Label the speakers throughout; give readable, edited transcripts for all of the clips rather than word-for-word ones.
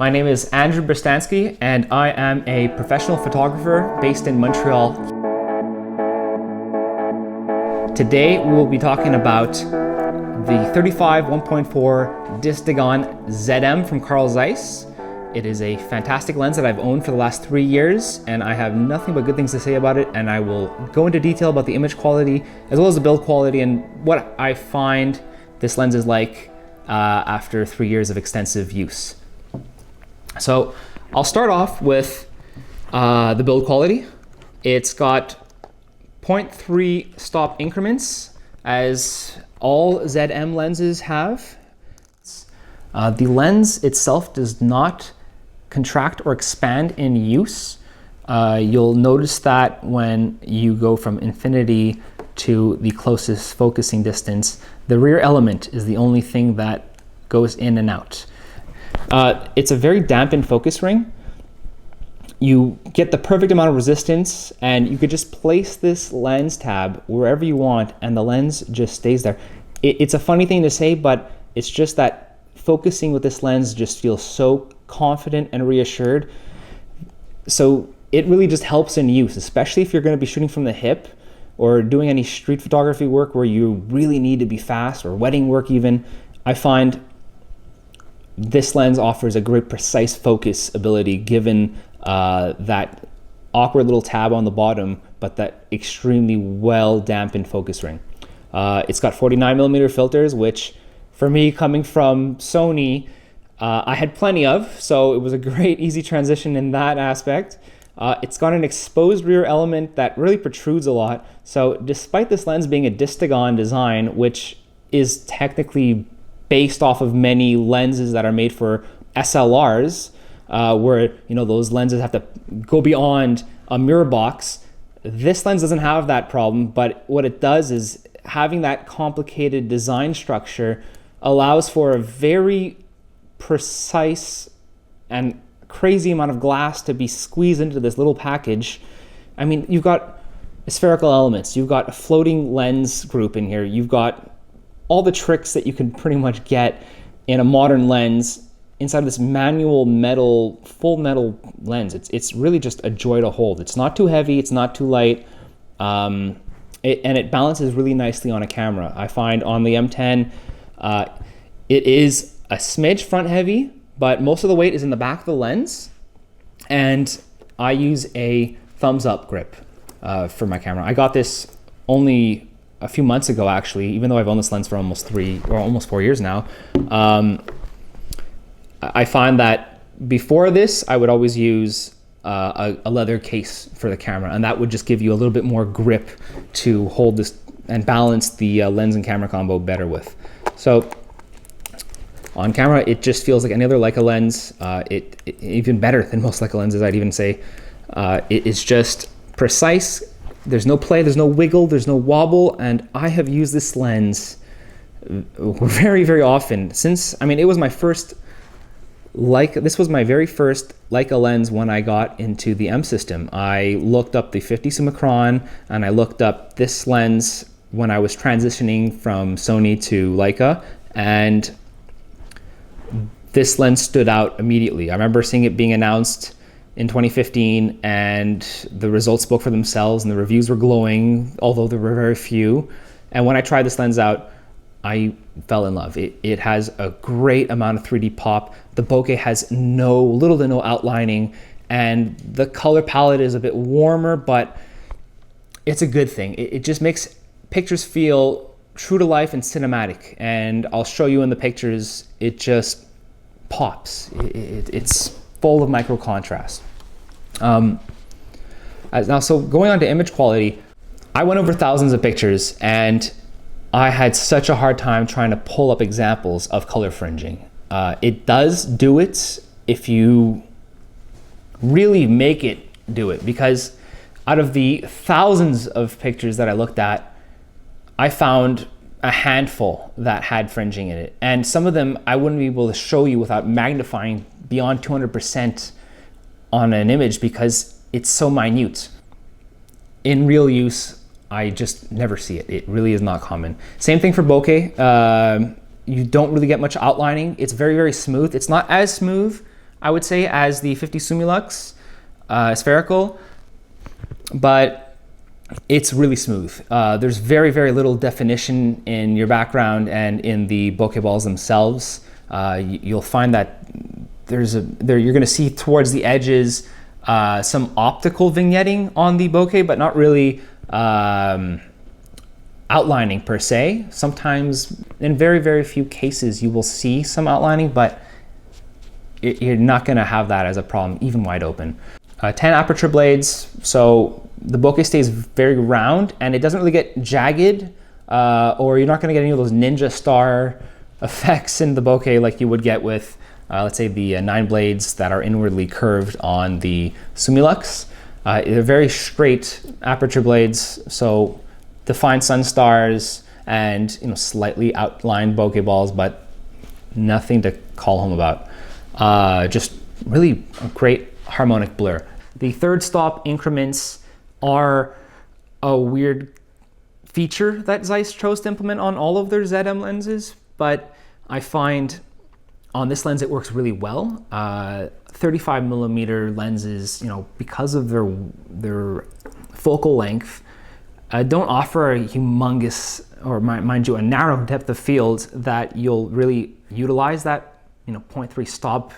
Speaker 1: My name is Andrew Bristansky, and I am a professional photographer based in Montreal. Today we will be talking about the 35 1.4 Distagon ZM from Zeiss. It is a fantastic lens that I've owned for the last 3 years, and I have nothing but good things to say about it, and I will go into detail about the image quality as well as the build quality and what I find this lens is like after 3 years of extensive use. So I'll start off with the build quality. It's got 0.3 stop increments, as all ZM lenses have. The lens itself does not contract or expand in use. You'll notice that when you go from infinity to the closest focusing distance, the rear element is the only thing that goes in and out. It's a very dampened focus ring. You get the perfect amount of resistance, and you could just place this lens tab wherever you want and the lens just stays there. It's a funny thing to say, but it's just that focusing with this lens just feels so confident and reassured. So it really just helps in use, especially if you're going to be shooting from the hip or doing any street photography work where you really need to be fast, or wedding work even. I find this lens offers a great precise focus ability given that awkward little tab on the bottom, but that extremely well dampened focus ring. It's got 49mm filters, which for me, coming from Sony, I had plenty of, so it was a great easy transition in that aspect. It's got an exposed rear element that really protrudes a lot. So despite this lens being a Distagon design, which is technically based off of many lenses that are made for SLRs, where those lenses have to go beyond a mirror box. This lens doesn't have that problem, but what it does is having that complicated design structure allows for a very precise and crazy amount of glass to be squeezed into this little package. I mean, you've got spherical elements, you've got a floating lens group in here, you've got all the tricks that you can pretty much get in a modern lens inside this manual metal, full metal lens. It's really just a joy to hold. It's not too heavy, it's not too light, and it balances really nicely on a camera. I find on the M10, it is a smidge front heavy, but most of the weight is in the back of the lens, and I use a thumbs up grip for my camera. I got this only a few months ago, actually, even though I've owned this lens for almost 4 years now. I find that before this, I would always use a leather case for the camera, and that would just give you a little bit more grip to hold this and balance the lens and camera combo better with. So on camera, it just feels like any other Leica lens, it even better than most Leica lenses, I'd even say. It is just precise. There's no play, there's no wiggle, there's no wobble, and I have used this lens very, very often since, it was my first this was my very first Leica lens when I got into the M system. I looked up the 50 Summicron, and I looked up this lens when I was transitioning from Sony to Leica, and this lens stood out immediately. I remember seeing it being announced in 2015, and the results spoke for themselves, and the reviews were glowing, although there were very few. And when I tried this lens out, I fell in love. It has a great amount of 3D pop. The bokeh has little to no outlining, and the color palette is a bit warmer, but it's a good thing. It just makes pictures feel true to life and cinematic. And I'll show you in the pictures, it just pops. It's full of micro contrast. So going on to image quality, I went over thousands of pictures, and I had such a hard time trying to pull up examples of color fringing. It does do it if you really make it do it, because out of the thousands of pictures that I looked at, I found a handful that had fringing in it. And some of them I wouldn't be able to show you without magnifying beyond 200% on an image because it's so minute. In real use, I just never see it. It really is not common. Same thing for bokeh. You don't really get much outlining. It's very, very smooth. It's not as smooth I would say, as the 50 Sumilux spherical, but it's really smooth. There's very, very little definition in your background and in the bokeh balls themselves. You'll find that you're going to see towards the edges some optical vignetting on the bokeh, but not really outlining per se. Sometimes, in very, very few cases, you will see some outlining, but you're not going to have that as a problem, even wide open. 10 aperture blades, so the bokeh stays very round and it doesn't really get jagged, or you're not going to get any of those ninja star effects in the bokeh like you would get with, let's say, the 9 blades that are inwardly curved on the Sumilux. They're very straight aperture blades, so defined sun stars and slightly outlined bokeh balls, but nothing to call home about. Just really a great harmonic blur. The third stop increments are a weird feature that Zeiss chose to implement on all of their ZM lenses, but I find on this lens it works really well. 35mm lenses, because of their focal length, don't offer a humongous, or mind you, a narrow depth of field that you'll really utilize that 0.3 stop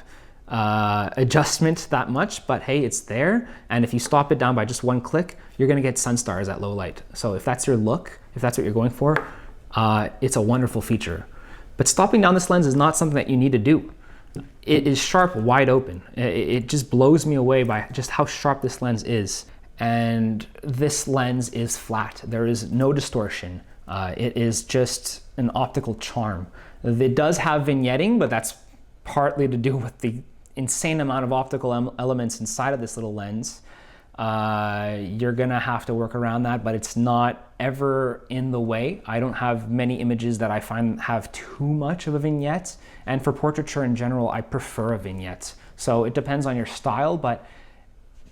Speaker 1: adjustment that much, but hey, it's there. And if you stop it down by just one click, you're gonna get sun stars at low light. So if that's your look, if that's what you're going for, it's a wonderful feature. But stopping down this lens is not something that you need to do. It is sharp wide open. It just blows me away by just how sharp this lens is. And this lens is flat. There is no distortion. It is just an optical charm. It does have vignetting, but that's partly to do with the insane amount of optical elements inside of this little lens. You're gonna have to work around that, but it's not ever in the way. I don't have many images that I find have too much of a vignette, and for portraiture in general, I prefer a vignette. So it depends on your style, but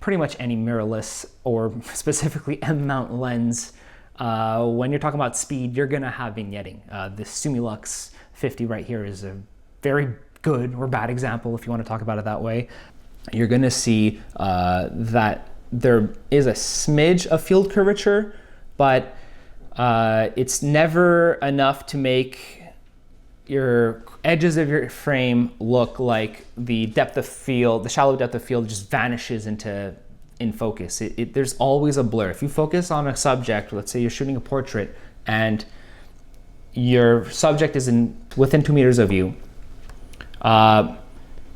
Speaker 1: pretty much any mirrorless or specifically M mount lens, when you're talking about speed, you're gonna have vignetting. The Sumilux 50 right here is a very good or bad example, if you want to talk about it that way. You're going to see that there is a smidge of field curvature, but it's never enough to make your edges of your frame look like the depth of field, the shallow depth of field just vanishes in focus. There's always a blur. If you focus on a subject, let's say you're shooting a portrait and your subject is within 2 meters of you,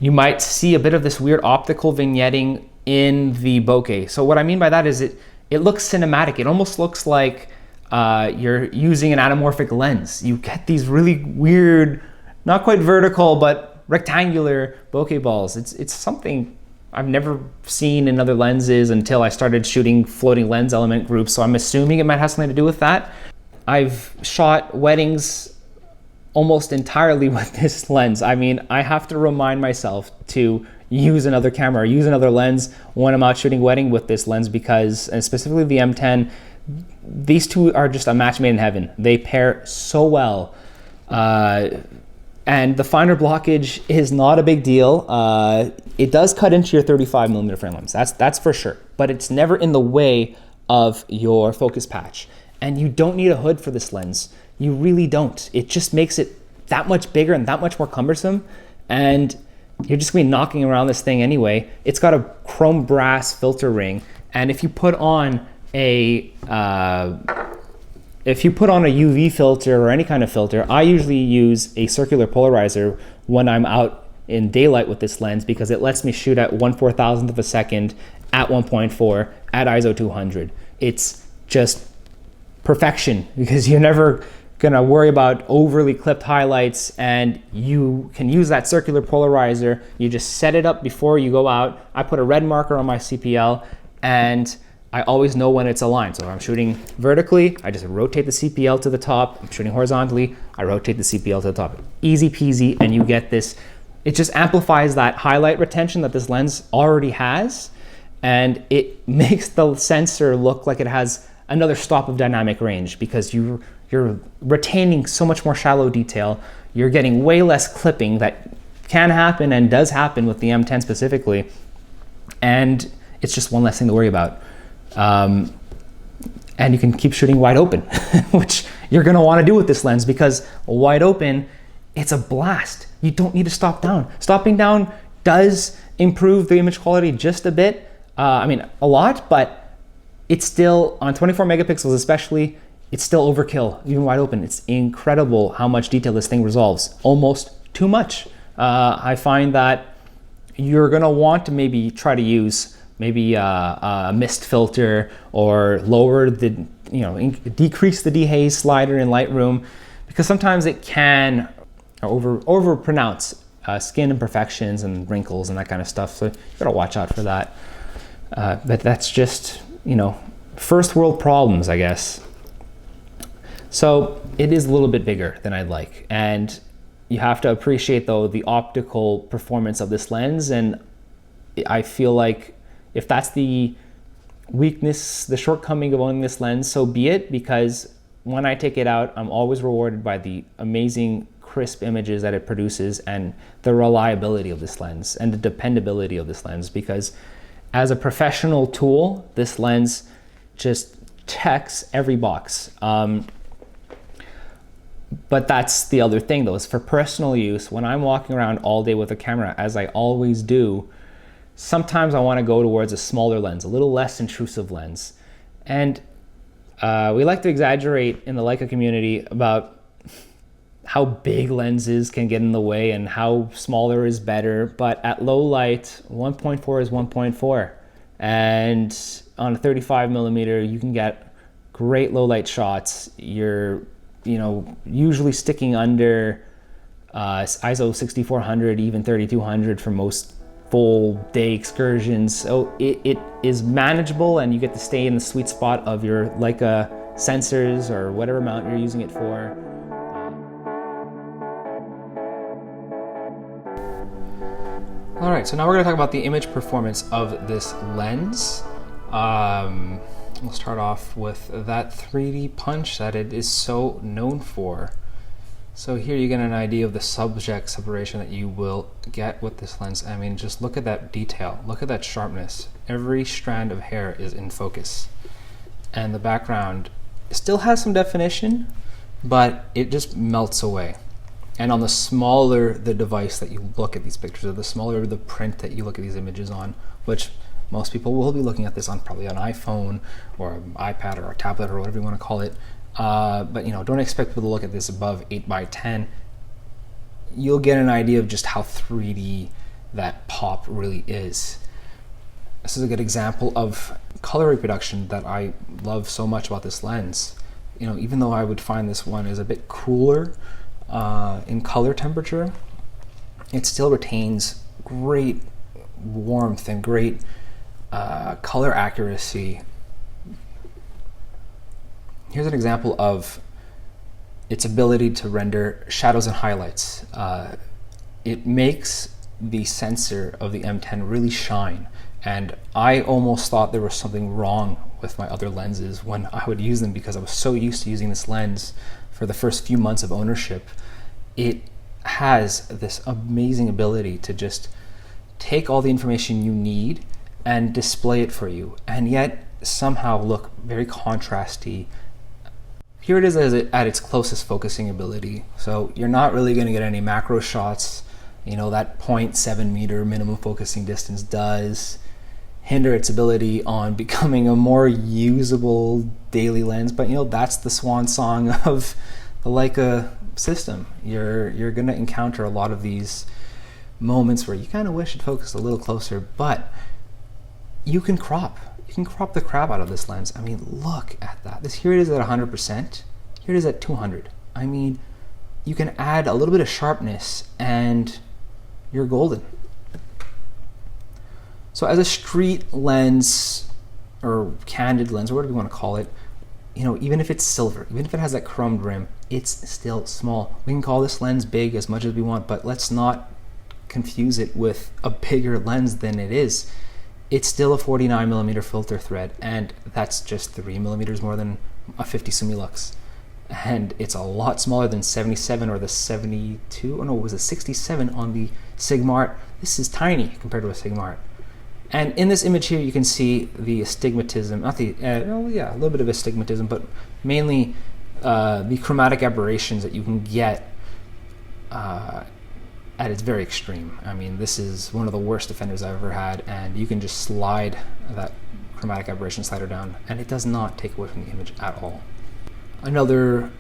Speaker 1: you might see a bit of this weird optical vignetting in the bokeh. So what I mean by that is it looks cinematic. It almost looks like you're using an anamorphic lens. You get these really weird, not quite vertical, but rectangular bokeh balls. It's something I've never seen in other lenses until I started shooting floating lens element groups. So I'm assuming it might have something to do with that. I've shot weddings almost entirely with this lens. I mean, I have to remind myself to use another camera, use another lens when I'm out shooting wedding with this lens, because, and specifically the M10, these two are just a match made in heaven. They pair so well. And the finer blockage is not a big deal. It does cut into your 35mm frame lens, that's for sure, but it's never in the way of your focus patch. And you don't need a hood for this lens. You really don't. It just makes it that much bigger and that much more cumbersome. And you're just gonna be knocking around this thing anyway. It's got a chrome brass filter ring. And if you put on a UV filter or any kind of filter, I usually use a circular polarizer when I'm out in daylight with this lens, because it lets me shoot at 1/4000th of a second at 1.4 at ISO 200. It's just perfection, because you're never gonna worry about overly clipped highlights, and you can use that circular polarizer. You just set it up before you go out. I put a red marker on my CPL and I always know when it's aligned. So if I'm shooting vertically, I just rotate the CPL to the top. I'm shooting horizontally, I rotate the CPL to the top. Easy peasy, and you get this, it just amplifies that highlight retention that this lens already has, and it makes the sensor look like it has another stop of dynamic range, because you're retaining so much more shallow detail. You're getting way less clipping that can happen and does happen with the M10 specifically. And it's just one less thing to worry about. And you can keep shooting wide open, which you're gonna wanna do with this lens, because wide open, it's a blast. You don't need to stop down. Stopping down does improve the image quality just a bit. I mean, a lot, but it's still, on 24 megapixels especially, it's still overkill, even wide open. It's incredible how much detail this thing resolves, almost too much. I find that you're gonna want to maybe try to use maybe a mist filter, or lower the, decrease the dehaze slider in Lightroom, because sometimes it can over pronounce skin imperfections and wrinkles and that kind of stuff. So you gotta watch out for that. But that's just, first world problems, I guess. So it is a little bit bigger than I'd like. And you have to appreciate, though, the optical performance of this lens. And I feel like if that's the weakness, the shortcoming of owning this lens, so be it, because when I take it out, I'm always rewarded by the amazing crisp images that it produces, and the reliability of this lens and the dependability of this lens, because as a professional tool, this lens just checks every box. But that's the other thing, though, is for personal use. When I'm walking around all day with a camera, as I always do, sometimes I want to go towards a smaller lens, a little less intrusive lens. And we like to exaggerate in the Leica community about how big lenses can get in the way and how smaller is better. But at low light, 1.4 is 1.4. And on a 35 millimeter, you can get great low light shots. You're usually sticking under ISO 6400, even 3200 for most full day excursions. So it is manageable, and you get to stay in the sweet spot of your Leica sensors or whatever mount you're using it for. All right, so now we're gonna talk about the image performance of this lens. We'll start off with that 3D punch that it is so known for. So here you get an idea of the subject separation that you will get with this lens. I mean, just look at that detail, look at that sharpness. Every strand of hair is in focus. And the background still has some definition, but it just melts away. And on the smaller the device that you look at these pictures, or the smaller the print that you look at these images on, which most people will be looking at this on probably an iPhone or an iPad or a tablet or whatever you want to call it. But don't expect people to look at this above 8x10. You'll get an idea of just how 3D that pop really is. This is a good example of color reproduction that I love so much about this lens. Even though I would find this one is a bit cooler in color temperature, it still retains great warmth and great color accuracy. Here's an example of its ability to render shadows and highlights. It makes the sensor of the M10 really shine, and I almost thought there was something wrong with my other lenses when I would use them, because I was so used to using this lens for the first few months of ownership. It has this amazing ability to just take all the information you need and display it for you, and yet somehow look very contrasty. Here it is at its closest focusing ability. So you're not really going to get any macro shots. That 0.7 meter minimum focusing distance does hinder its ability on becoming a more usable daily lens. But that's the swan song of the Leica system. You're going to encounter a lot of these moments where you kind of wish it focused a little closer, but you can crop the crap out of this lens. I mean, look at that. Here it is at 100%. Here it is at 200. I mean, you can add a little bit of sharpness and you're golden. So as a street lens or candid lens, or whatever you want to call it, even if it's silver, even if it has that chromed rim, it's still small. We can call this lens big as much as we want, but let's not confuse it with a bigger lens than it is. It's still a 49 millimeter filter thread, and that's just 3 millimeters more than a 50 Sumilux. And it's a lot smaller than 77 or the 72, oh no, it was a 67 on the Sigma. This is tiny compared to a Sigma. And in this image here, you can see the astigmatism, not the, a little bit of astigmatism, but mainly the chromatic aberrations that you can get at its very extreme. I mean, this is one of the worst offenders I've ever had, and you can just slide that chromatic aberration slider down, and it does not take away from the image at all. Another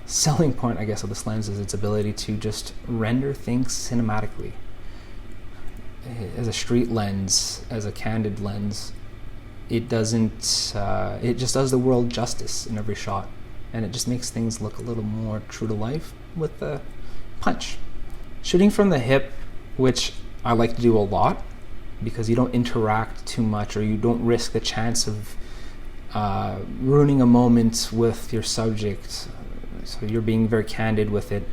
Speaker 1: selling point, I guess, of this lens is its ability to just render things cinematically. As a street lens, as a candid lens, it doesn't, it just does the world justice in every shot, and it just makes things look a little more true to life with the punch. Shooting from the hip, which I like to do a lot because you don't interact too much, or you don't risk the chance of ruining a moment with your subject, so you're being very candid with it.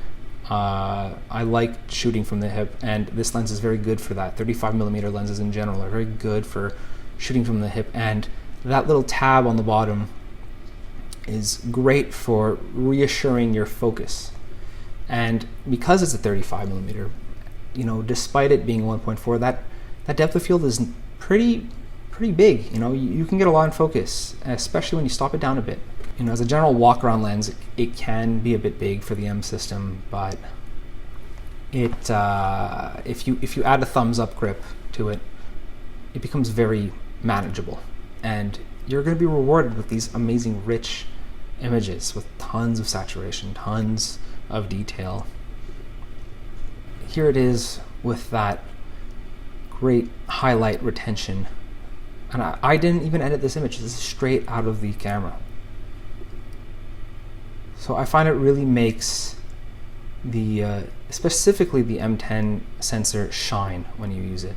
Speaker 1: I like shooting from the hip, and this lens is very good for that. 35mm lenses in general are very good for shooting from the hip, and that little tab on the bottom is great for reassuring your focus. And because it's a 35mm, you know, despite it being 1.4, that depth of field is pretty big. You know, you can get a lot in focus, especially when you stop it down a bit. You know, as a general walk-around lens, it can be a bit big for the M system, but it if you add a thumbs-up grip to it, it becomes very manageable, and you're going to be rewarded with these amazing, rich images with tons of saturation, tons of detail. Here it is with that great highlight retention, and I didn't even edit this image. This is straight out of the camera. So I find it really makes the specifically the M10 sensor shine when you use it,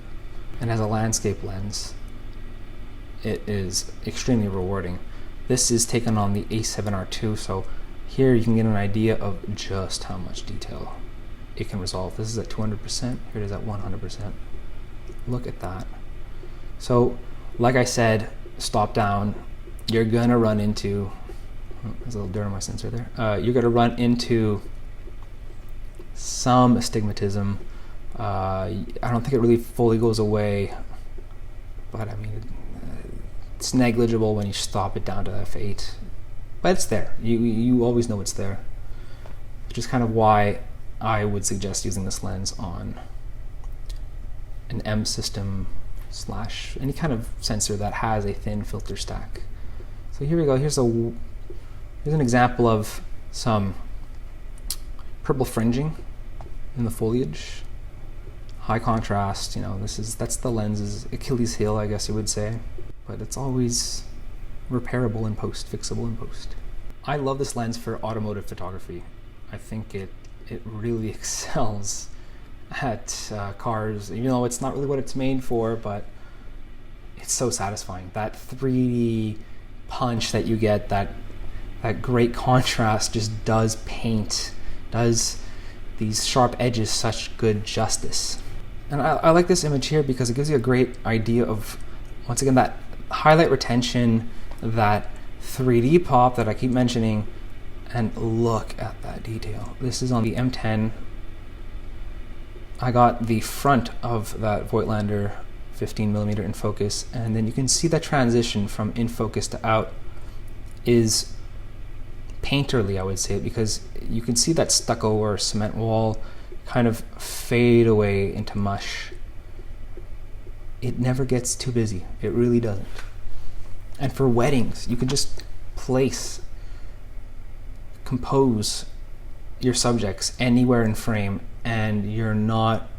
Speaker 1: and as a landscape lens, it is extremely rewarding. This is taken on the A7R2, so here you can get an idea of just how much detail it can resolve. This is at 200%, here it is at 100%. Look at that. So, like I said, stop down, you're gonna run into, there's a little dirt on my sensor there. You're gonna run into some astigmatism. I don't think it really fully goes away, but I mean, it's negligible when you stop it down to f8, but it's there. You always know it's there, which is kind of why I would suggest using this lens on an M system / any kind of sensor that has a thin filter stack. So here we go. Here's an example of some purple fringing in the foliage. High contrast. You know, that's the lens's Achilles heel, I guess you would say. But it's always repairable in post, fixable in post. I love this lens for automotive photography. I think it really excels at cars, even though it's not really what it's made for, but it's so satisfying. That 3D punch that you get, that great contrast just does these sharp edges such good justice. And I like this image here because it gives you a great idea of, once again, that highlight retention, that 3D pop that I keep mentioning, and look at that detail. This is on the M10. I got the front of that Voigtlander 15mm in focus, and then you can see that transition from in focus to out is painterly, I would say, because you can see that stucco or cement wall kind of fade away into mush. It never gets too busy. It really doesn't. And for weddings, you can just compose your subjects anywhere in frame, and you're not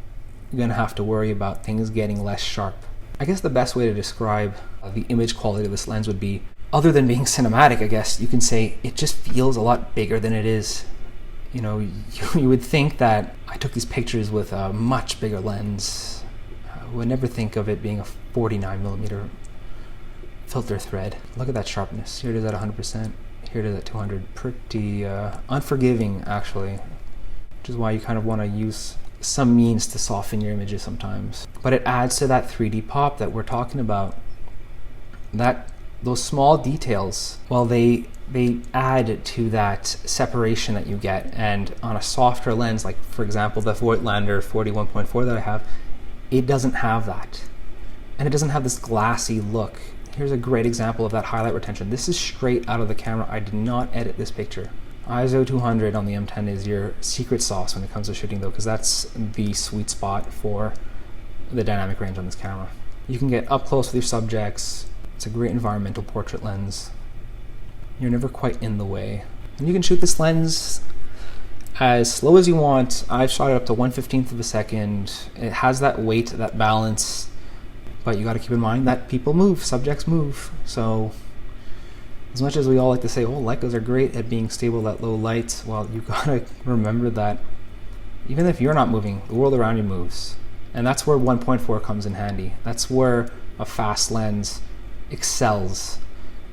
Speaker 1: going to have to worry about things getting less sharp. I guess the best way to describe the image quality of this lens would be, other than being cinematic, I guess you can say it just feels a lot bigger than it is. You know, you would think that I took these pictures with a much bigger lens. I would never think of it being a 49mm filter thread. Look at that sharpness. Here it is at 100%. Here it is at 200. Pretty unforgiving, actually, which is why you kind of want to use some means to soften your images sometimes. But it adds to that 3D pop that we're talking about. Those small details, while they they add to that separation that you get. And on a softer lens, like for example, the Voigtlander 41.4 that I have, it doesn't have that. And it doesn't have this glassy look. Here's a great example of that highlight retention. This is straight out of the camera. I did not edit this picture. ISO 200 on the M10 is your secret sauce when it comes to shooting though, because that's the sweet spot for the dynamic range on this camera. You can get up close with your subjects. It's a great environmental portrait lens. You're never quite in the way. And you can shoot this lens as slow as you want. I've shot it up to 1/15 of a second. It has that weight, that balance, but you got to keep in mind that people move, subjects move. So as much as we all like to say, oh, Leicas are great at being stable at low light, well, you got to remember that even if you're not moving, the world around you moves. And that's where 1.4 comes in handy. That's where a fast lens excels.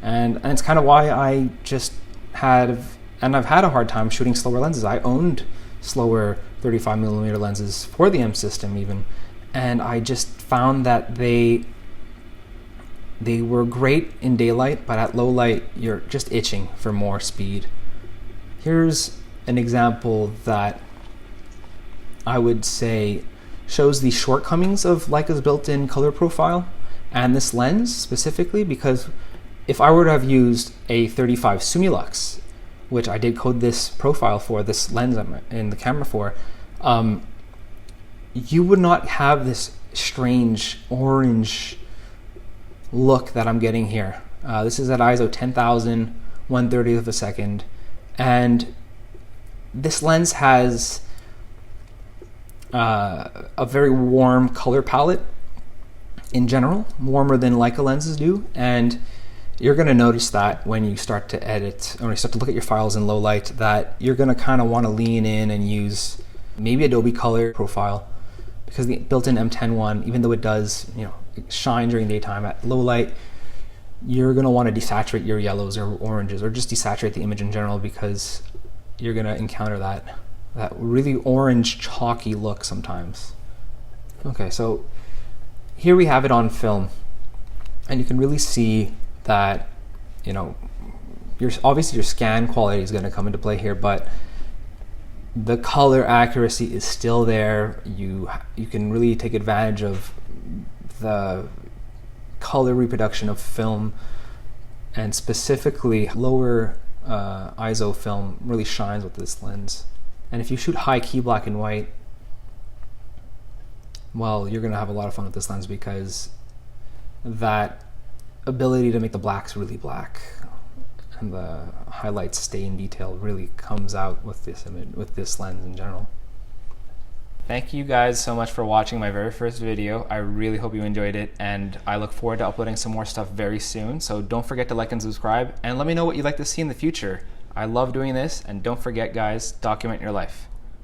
Speaker 1: And it's kind of why I just I've had a hard time shooting slower lenses. I owned slower 35mm lenses for the M system even, and I just found that they were great in daylight, but at low light, you're just itching for more speed. Here's an example that I would say shows the shortcomings of Leica's built-in color profile and this lens specifically, because if I were to have used a 35 Sumilux, which I did code this profile for, this lens I'm in the camera for, you would not have this strange orange look that I'm getting here. This is at ISO 10,000, 1/30th of a second, and this lens has a very warm color palette in general, warmer than Leica lenses do, and you're going to notice that when you start to edit, or when you start to look at your files in low light, that you're going to kind of want to lean in and use maybe Adobe Color Profile, because the built-in M10 one, even though it does, shine during daytime, at low light, you're going to want to desaturate your yellows or oranges, or just desaturate the image in general, because you're going to encounter that really orange chalky look sometimes. Okay, so here we have it on film, and you can really see that, obviously your scan quality is going to come into play here, but the color accuracy is still there. You can really take advantage of the color reproduction of film, and specifically lower ISO film really shines with this lens. And if you shoot high key black and white, well, you're going to have a lot of fun with this lens, because that ability to make the blacks really black and the highlights stay in detail really comes out with this image, with this lens in general. Thank you guys so much for watching my very first video. I really hope you enjoyed it, and I look forward to uploading some more stuff very soon. So don't forget to like and subscribe, and let me know what you'd like to see in the future. I love doing this, and don't forget guys, document your life.